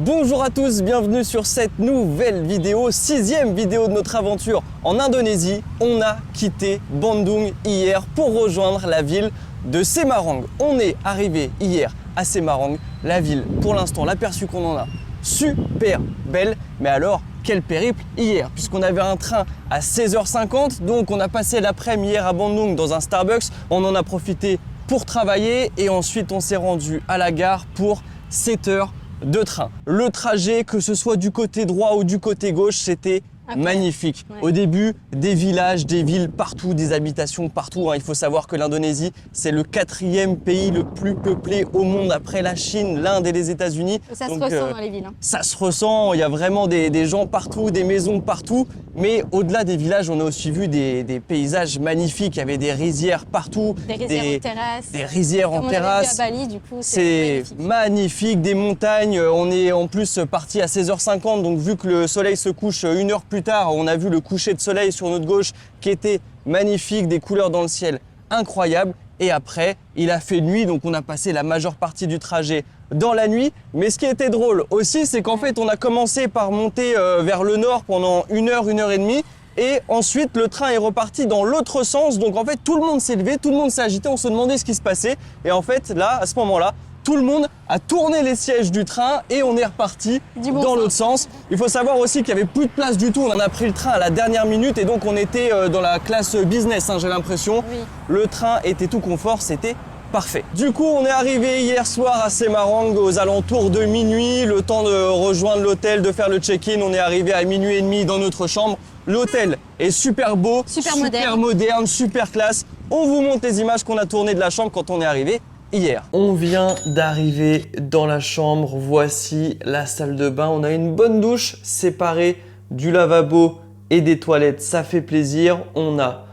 Bonjour à tous, bienvenue sur cette nouvelle vidéo, 6e vidéo de notre aventure en Indonésie. On a quitté Bandung hier pour rejoindre la ville de Semarang. On est arrivé hier à Semarang, la ville, pour l'instant, l'aperçu qu'on en a, super belle. Mais alors, quel périple hier, puisqu'on avait un train à 16h50, donc on a passé l'après-midi hier à Bandung dans un Starbucks. On en a profité pour travailler et ensuite on s'est rendu à la gare pour 7 heures de train. Le trajet, que ce soit du côté droit ou du côté gauche, c'était magnifique. Ouais. Au début, des villages, des villes partout, des habitations partout. Il faut savoir que l'Indonésie, c'est le 4e pays le plus peuplé au monde après la Chine, l'Inde et les États-Unis. Ça se ressent dans les villes. Ça se ressent, il y a vraiment des gens partout, des maisons partout. Mais au-delà des villages, on a aussi vu des paysages magnifiques. Il y avait des rizières partout. Des rizières en terrasse. Des rizières en terrasse. On a vu à Bali, du coup, c'est magnifique. Des montagnes. On est en plus parti à 16h50, donc vu que le soleil se couche 1 heure plus tard, on a vu le coucher de soleil sur notre gauche qui était magnifique, des couleurs dans le ciel incroyables. Et après, il a fait nuit, donc on a passé la majeure partie du trajet dans la nuit. Mais ce qui était drôle aussi, c'est qu'en fait, on a commencé par monter vers le nord pendant 1 heure, 1 heure et demie. Et ensuite, le train est reparti dans l'autre sens. Donc en fait, tout le monde s'est levé, tout le monde s'est agité, on se demandait ce qui se passait. Et en fait, là, à ce moment-là, tout le monde a tourné les sièges du train et on est reparti dans l'autre sens. Il faut savoir aussi qu'il n'y avait plus de place du tout. On a pris le train à la dernière minute et donc on était dans la classe business, j'ai l'impression. Oui. Le train était tout confort, c'était parfait. Du coup, on est arrivé hier soir à Semarang aux alentours de minuit. Le temps de rejoindre l'hôtel, de faire le check-in. On est arrivé à minuit et demi dans notre chambre. L'hôtel est super beau, super moderne, super classe. On vous montre les images qu'on a tournées de la chambre quand on est arrivé hier. On vient d'arriver dans la chambre, voici la salle de bain. On a une bonne douche séparée du lavabo et des toilettes, ça fait plaisir. On a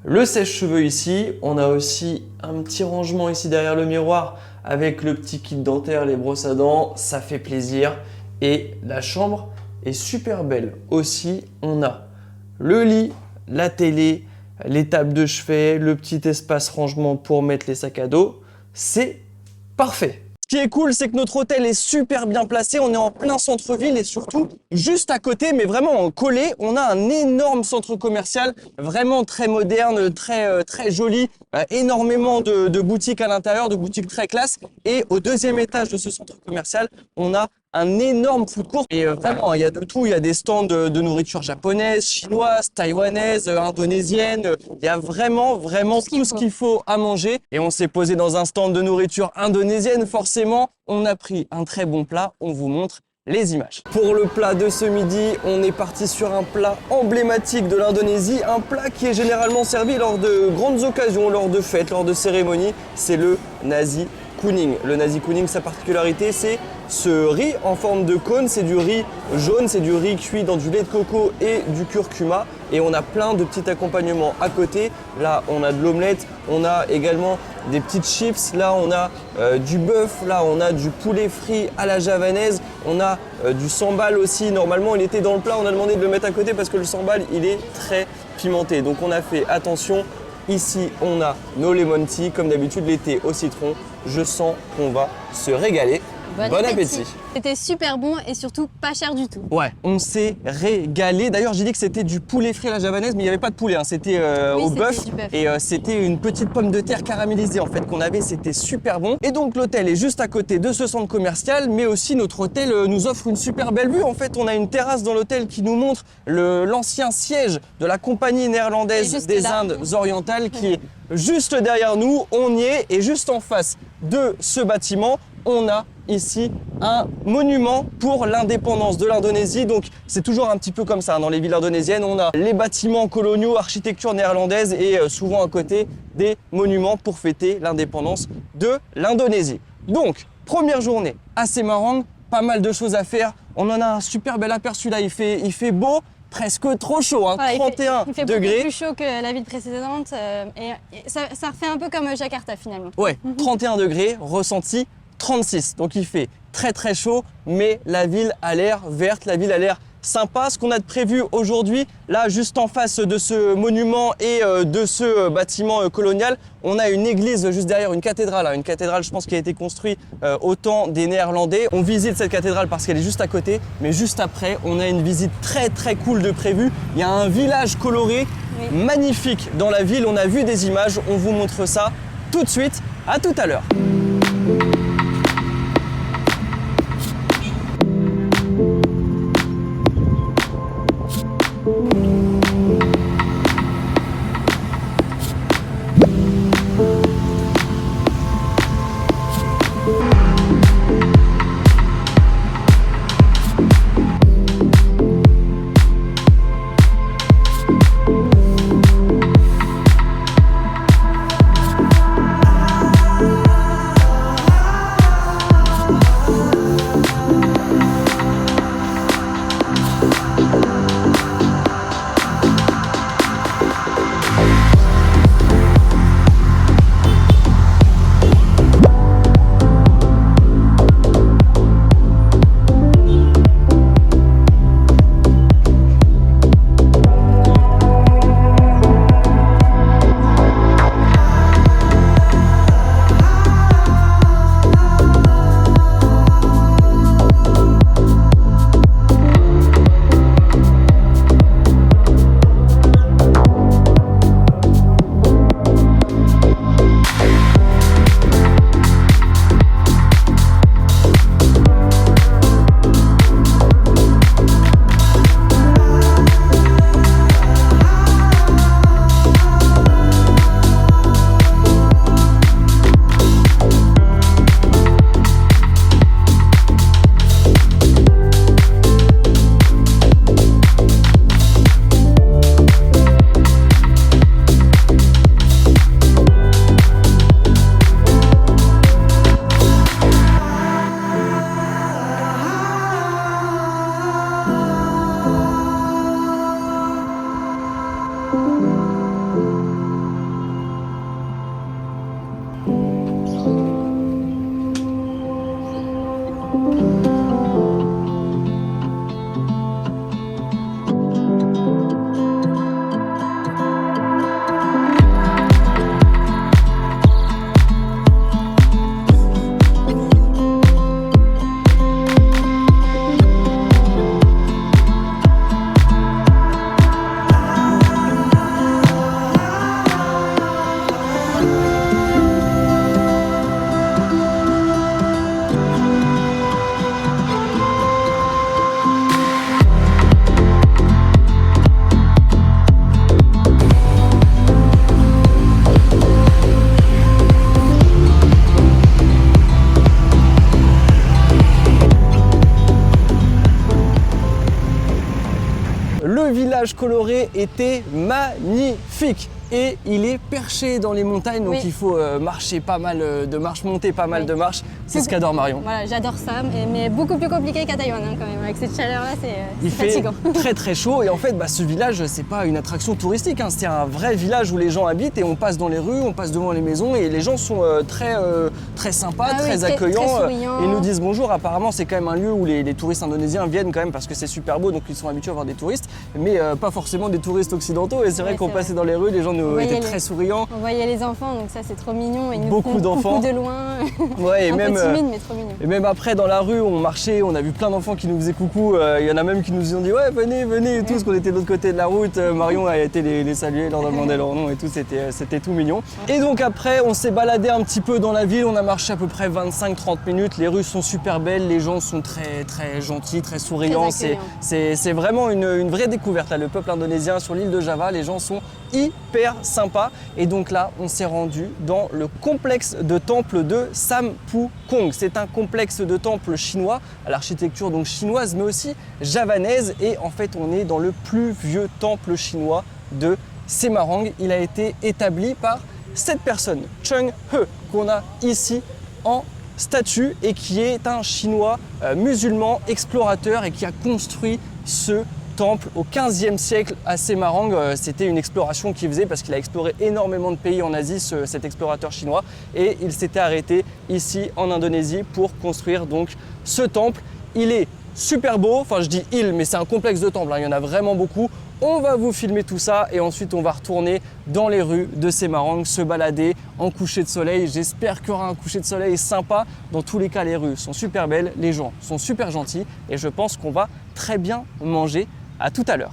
le sèche-cheveux ici, on a aussi un petit rangement ici derrière le miroir avec le petit kit dentaire, les brosses à dents, ça fait plaisir. Et la chambre est super belle aussi. On a le lit, la télé, les tables de chevet, le petit espace rangement pour mettre les sacs à dos. C'est parfait. Ce qui est cool, c'est que notre hôtel est super bien placé. On est en plein centre-ville et surtout juste à côté, mais vraiment collé, on a un énorme centre commercial, vraiment très moderne, très joli. Énormément de boutiques à l'intérieur, de boutiques très classe. Et au 2e étage de ce centre commercial, on a un énorme food court. Et vraiment, il y a de tout. Il y a des stands de nourriture japonaise, chinoise, taïwanaise, indonésienne. Il y a vraiment tout ce qu'il faut à manger. Et on s'est posé dans un stand de nourriture indonésienne. Forcément, on a pris un très bon plat. On vous montre les images. Pour le plat de ce midi, on est parti sur un plat emblématique de l'Indonésie, un plat qui est généralement servi lors de grandes occasions, lors de fêtes, lors de cérémonies, c'est le nasi kuning. Le nasi kuning, sa particularité, c'est ce riz en forme de cône, c'est du riz jaune, c'est du riz cuit dans du lait de coco et du curcuma. Et on a plein de petits accompagnements à côté. Là, on a de l'omelette, on a également des petites chips. Là, on a du bœuf, là, on a du poulet frit à la javanaise. On a du sambal aussi. Normalement, il était dans le plat, on a demandé de le mettre à côté parce que le sambal, il est très pimenté. Donc, on a fait attention. Ici, on a nos lemon tea, comme d'habitude, l'été au citron. Je sens qu'on va se régaler. Bon appétit. C'était super bon et surtout pas cher du tout. Ouais, on s'est régalé. D'ailleurs, j'ai dit que c'était du poulet frit à la javanaise, mais il n'y avait pas de poulet, c'était au bœuf. Et c'était une petite pomme de terre caramélisée en fait qu'on avait, c'était super bon. Et donc l'hôtel est juste à côté de ce centre commercial, mais aussi notre hôtel nous offre une super belle vue. En fait, on a une terrasse dans l'hôtel qui nous montre l'ancien siège de la compagnie néerlandaise des Indes orientales qui est juste derrière nous. On y est et juste en face de ce bâtiment, on a ici un monument pour l'indépendance de l'Indonésie. Donc c'est toujours un petit peu comme ça dans les villes indonésiennes. On a les bâtiments coloniaux, architecture néerlandaise et souvent à côté des monuments pour fêter l'indépendance de l'Indonésie. Donc première journée à Semarang, pas mal de choses à faire. On en a un super bel aperçu là, il fait beau. Presque trop chaud, voilà, 31 il fait degrés. Beaucoup plus chaud que la ville précédente et ça refait un peu comme Jakarta finalement. Ouais, 31 degrés, ressenti 36. Donc il fait très chaud, mais la ville a l'air verte, la ville a l'air sympa. Ce qu'on a de prévu aujourd'hui, là juste en face de ce monument et de ce bâtiment colonial, on a une église juste derrière, une cathédrale. Une cathédrale, je pense, qui a été construite au temps des Néerlandais. On visite cette cathédrale parce qu'elle est juste à côté, mais juste après, on a une visite très très cool de prévu. Il y a un village coloré magnifique dans la ville. On a vu des images, on vous montre ça tout de suite. À tout à l'heure. Le village coloré était magnifique et il est perché dans les montagnes, donc il faut marcher pas mal de marches, monter pas mal de marches. C'est ce qu'adore Marion. Voilà, j'adore ça, mais beaucoup plus compliqué qu'à Taïwan quand même. Avec cette chaleur-là, c'est fatigant. Il fait très très chaud et en fait ce village, c'est pas une attraction touristique, c'est un vrai village où les gens habitent et on passe dans les rues, on passe devant les maisons et les gens sont très sympas, très accueillants très et nous disent bonjour. Apparemment c'est quand même un lieu où les touristes indonésiens viennent quand même parce que c'est super beau, donc ils sont habitués à voir des touristes, mais pas forcément des touristes occidentaux. Et c'est vrai qu'on passait dans les rues, les gens nous étaient très souriants. On voyait les enfants, donc ça c'est trop mignon. Et beaucoup d'enfants de loin. Ouais, et un même peu timide, mais trop mignon. Et même après dans la rue, on marchait, on a vu plein d'enfants qui nous faisaient coucou. Il y en a même qui nous ont dit ouais venez et tout, parce qu'on était de l'autre côté de la route. Marion a été les saluer, leur demander leur nom et tout, c'était tout mignon. Et donc après on s'est baladé un petit peu dans la ville, on a marché à peu près 25-30 minutes. Les rues sont super belles, les gens sont très gentils, très souriants. C'est vraiment une vraie découverte là, le peuple indonésien sur l'île de Java, les gens sont hyper sympas. Et donc là on s'est rendu dans le complexe de temple de Sampukong. C'est un complexe de temples chinois, à l'architecture donc chinoise mais aussi javanaise, et en fait on est dans le plus vieux temple chinois de Semarang. Il a été établi par cette personne, Cheng He, qu'on a ici en statue et qui est un chinois musulman explorateur et qui a construit ce temple au 15e siècle à Semarang. C'était une exploration qu'il faisait parce qu'il a exploré énormément de pays en Asie, cet explorateur chinois, et il s'était arrêté ici en Indonésie pour construire donc ce temple. Il est super beau. Enfin, je dis île, mais c'est un complexe de temples, hein. Il y en a vraiment beaucoup. On va vous filmer tout ça et ensuite on va retourner dans les rues de Semarang, se balader en coucher de soleil. J'espère qu'il y aura un coucher de soleil sympa. Dans tous les cas, les rues sont super belles, les gens sont super gentils et je pense qu'on va très bien manger. À tout à l'heure.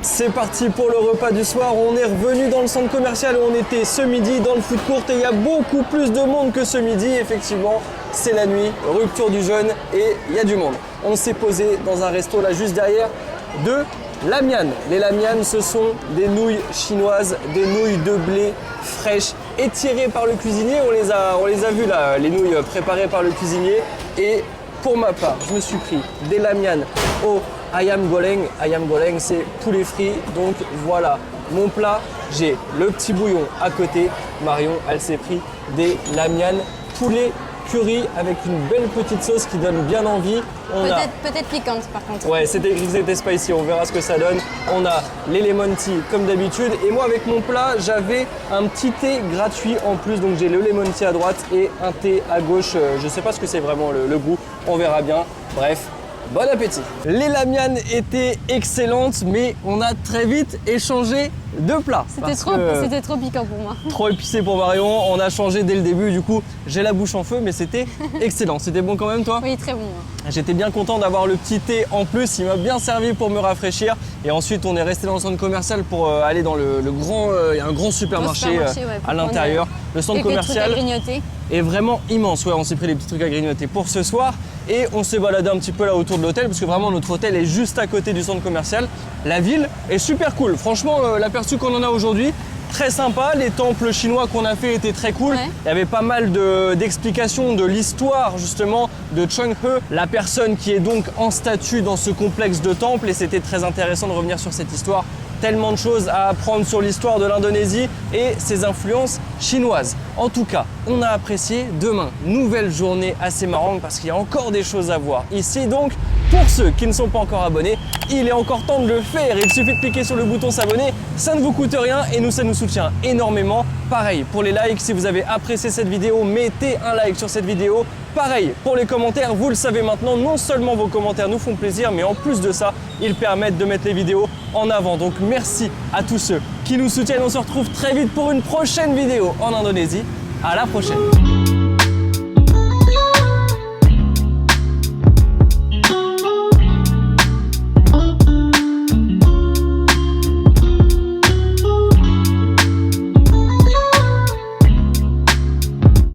C'est parti pour le repas du soir. On est revenu dans le centre commercial où on était ce midi dans le food court et il y a beaucoup plus de monde que ce midi. Effectivement, c'est la nuit, rupture du jeûne et il y a du monde. On s'est posé dans un resto là juste derrière de lamian. Les lamian, ce sont des nouilles chinoises, des nouilles de blé fraîches étirées par le cuisinier. On les a vues là, les nouilles préparées par le cuisinier. Et pour ma part, je me suis pris des lamian au ayam goreng. Ayam goreng, c'est poulet frit. Donc voilà mon plat. J'ai le petit bouillon à côté. Marion, elle s'est pris des lamian poulet curry avec une belle petite sauce qui donne bien envie. Peut-être piquante par contre. Ouais, c'était écrit que c'était spicy, on verra ce que ça donne. On a les lemon tea comme d'habitude. Et moi avec mon plat, j'avais un petit thé gratuit en plus. Donc j'ai le lemon tea à droite et un thé à gauche. Je sais pas ce que c'est vraiment le goût, on verra bien. Bref, bon appétit. Les lamian étaient excellentes, mais on a très vite échangé de plats. C'était trop piquant pour moi. Trop épicé pour Marion, on a changé dès le début, du coup j'ai la bouche en feu, mais c'était excellent. C'était bon quand même toi? Oui, très bon. J'étais bien content d'avoir le petit thé en plus, il m'a bien servi pour me rafraîchir. Et ensuite on est resté dans le centre commercial pour aller dans le grand, il y a un grand supermarché, à l'intérieur. Le centre commercial est vraiment immense, ouais, on s'est pris des petits trucs à grignoter pour ce soir. Et on s'est baladé un petit peu là autour de l'hôtel parce que vraiment notre hôtel est juste à côté du centre commercial. La ville est super cool, franchement l'aperçu qu'on en a aujourd'hui, très sympa. Les temples chinois qu'on a fait étaient très cool. Il y avait pas mal d'explications de l'histoire justement de Cheng He, la personne qui est donc en statue dans ce complexe de temples, et c'était très intéressant de revenir sur cette histoire. Tellement de choses à apprendre sur l'histoire de l'Indonésie et ses influences chinoises. En tout cas, on a apprécié. Demain, nouvelle journée à Semarang parce qu'il y a encore des choses à voir ici. Donc, pour ceux qui ne sont pas encore abonnés, il est encore temps de le faire. Il suffit de cliquer sur le bouton s'abonner. Ça ne vous coûte rien et nous, ça nous soutient énormément. Pareil, pour les likes, si vous avez apprécié cette vidéo, mettez un like sur cette vidéo. Pareil, pour les commentaires, vous le savez maintenant, non seulement vos commentaires nous font plaisir, mais en plus de ça, ils permettent de mettre les vidéos en avant. Donc merci à tous ceux qui nous soutiennent. On se retrouve très vite pour une prochaine vidéo en Indonésie. À la prochaine.